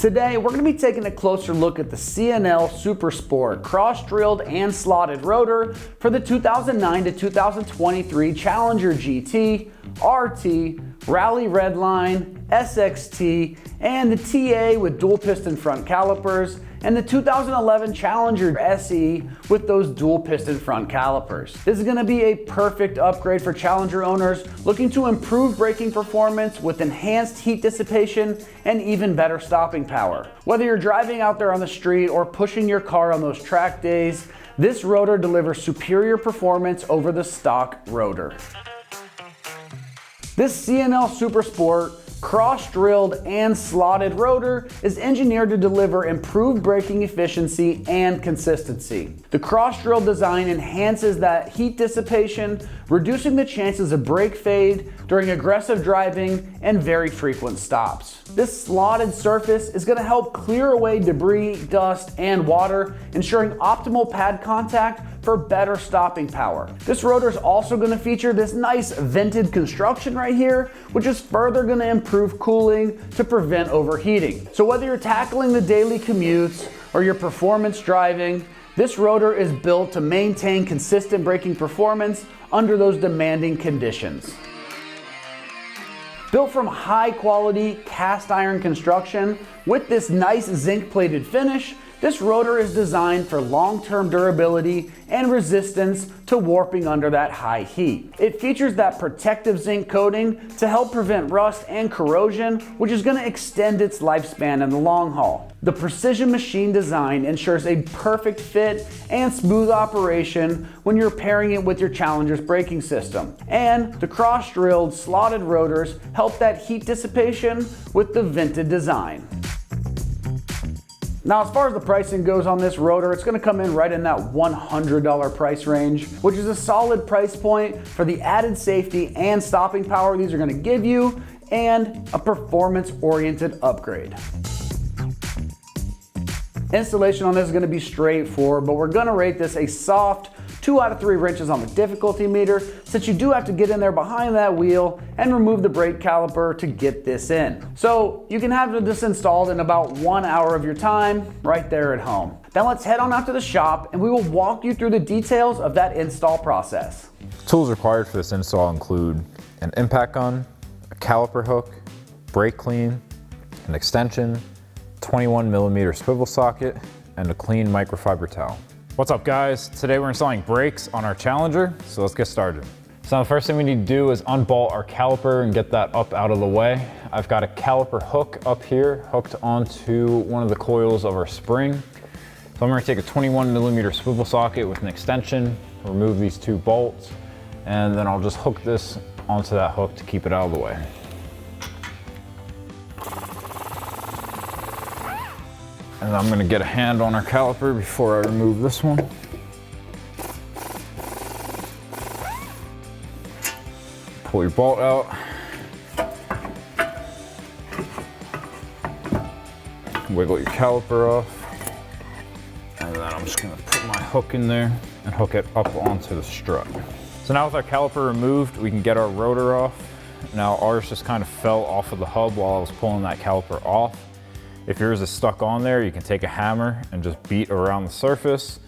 Today, we're going to be taking a closer look at the C&L Super Sport cross-drilled and slotted rotor for the 2009 to 2023 Challenger GT, RT, Rally Redline, SXT, and the TA with dual piston front calipers, and the 2011 Challenger SE with those dual piston front calipers. This is going to be a perfect upgrade for Challenger owners looking to improve braking performance with enhanced heat dissipation and even better stopping power. Whether you're driving out there on the street or pushing your car on those track days, this rotor delivers superior performance over the stock rotor. This C&L Super Sport cross-drilled and slotted rotor is engineered to deliver improved braking efficiency and consistency. The cross-drilled design enhances that heat dissipation, reducing the chances of brake fade during aggressive driving and very frequent stops. This slotted surface is going to help clear away debris, dust, and water, ensuring optimal pad contact for better stopping power. This rotor is also going to feature this nice vented construction right here, which is further going to improve cooling to prevent overheating. So whether you're tackling the daily commutes or your performance driving, this rotor is built to maintain consistent braking performance under those demanding conditions. Built from high quality cast iron construction with this nice zinc plated finish, this rotor is designed for long-term durability and resistance to warping under that high heat. It features that protective zinc coating to help prevent rust and corrosion, which is going to extend its lifespan in the long haul. The precision machine design ensures a perfect fit and smooth operation when you're pairing it with your Challenger's braking system. And the cross-drilled slotted rotors help that heat dissipation with the vented design. Now, as far as the pricing goes on this rotor, it's going to come in right in that $100 price range, which is a solid price point for the added safety and stopping power these are going to give you, and a performance-oriented upgrade. Installation on this is going to be straightforward, but we're going to rate this a soft 2 out of 3 wrenches on the difficulty meter, since you do have to get in there behind that wheel and remove the brake caliper to get this in. So you can have this installed in about 1 hour of your time right there at home. Then let's head on out to the shop and we will walk you through the details of that install process. Tools required for this install include an impact gun, a caliper hook, brake clean, an extension, 21mm swivel socket, and a clean microfiber towel. What's up guys? Today we're installing brakes on our Challenger, so let's get started. So now the first thing we need to do is unbolt our caliper and get that up out of the way. I've got a caliper hook up here hooked onto one of the coils of our spring. So I'm going to take a 21mm swivel socket with an extension, remove these 2 bolts, and then I'll just hook this onto that hook to keep it out of the way. And I'm gonna get a hand on our caliper before I remove this one. Pull your bolt out. Wiggle your caliper off. And then I'm just gonna put my hook in there and hook it up onto the strut. So now with our caliper removed, we can get our rotor off. Now ours just kind of fell off of the hub while I was pulling that caliper off. If yours is stuck on there, you can take a hammer and just beat around the surface.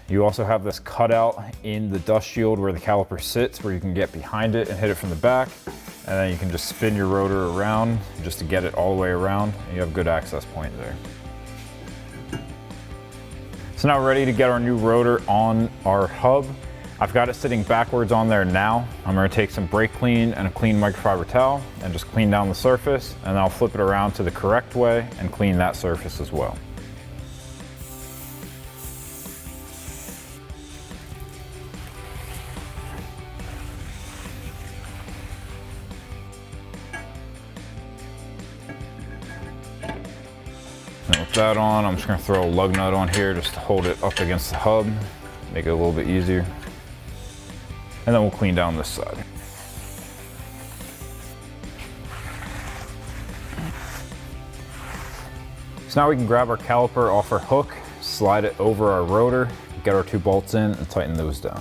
You also have this cutout in the dust shield where the caliper sits, where you can get behind it and hit it from the back. And then you can just spin your rotor around just to get it all the way around, and you have a good access point there. So now we're ready to get our new rotor on our hub. I've got it sitting backwards on there now. I'm gonna take some brake clean and a clean microfiber towel and just clean down the surface, and I'll flip it around to the correct way and clean that surface as well. And with that on, I'm just gonna throw a lug nut on here just to hold it up against the hub, make it a little bit easier. And then we'll clean down this side. So now we can grab our caliper off our hook, slide it over our rotor, get our 2 bolts in and tighten those down.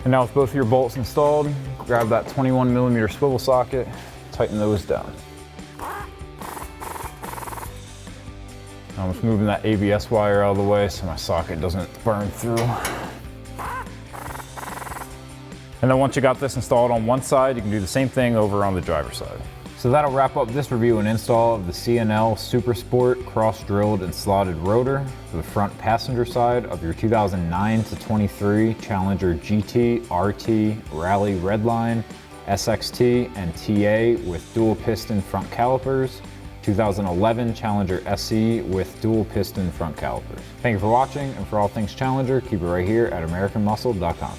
And now with both of your bolts installed, grab that 21 millimeter swivel socket, tighten those down. I'm just moving that ABS wire out of the way so my socket doesn't burn through. And then once you got this installed on one side, you can do the same thing over on the driver's side. So that'll wrap up this review and install of the C&L Super Sport cross-drilled and slotted rotor for the front passenger side of your 2009 to 23 Challenger GT, RT, Rally Redline, SXT, and TA with dual piston front calipers, 2011 Challenger SE with dual piston front calipers. Thank you for watching, and for all things Challenger, keep it right here at AmericanMuscle.com.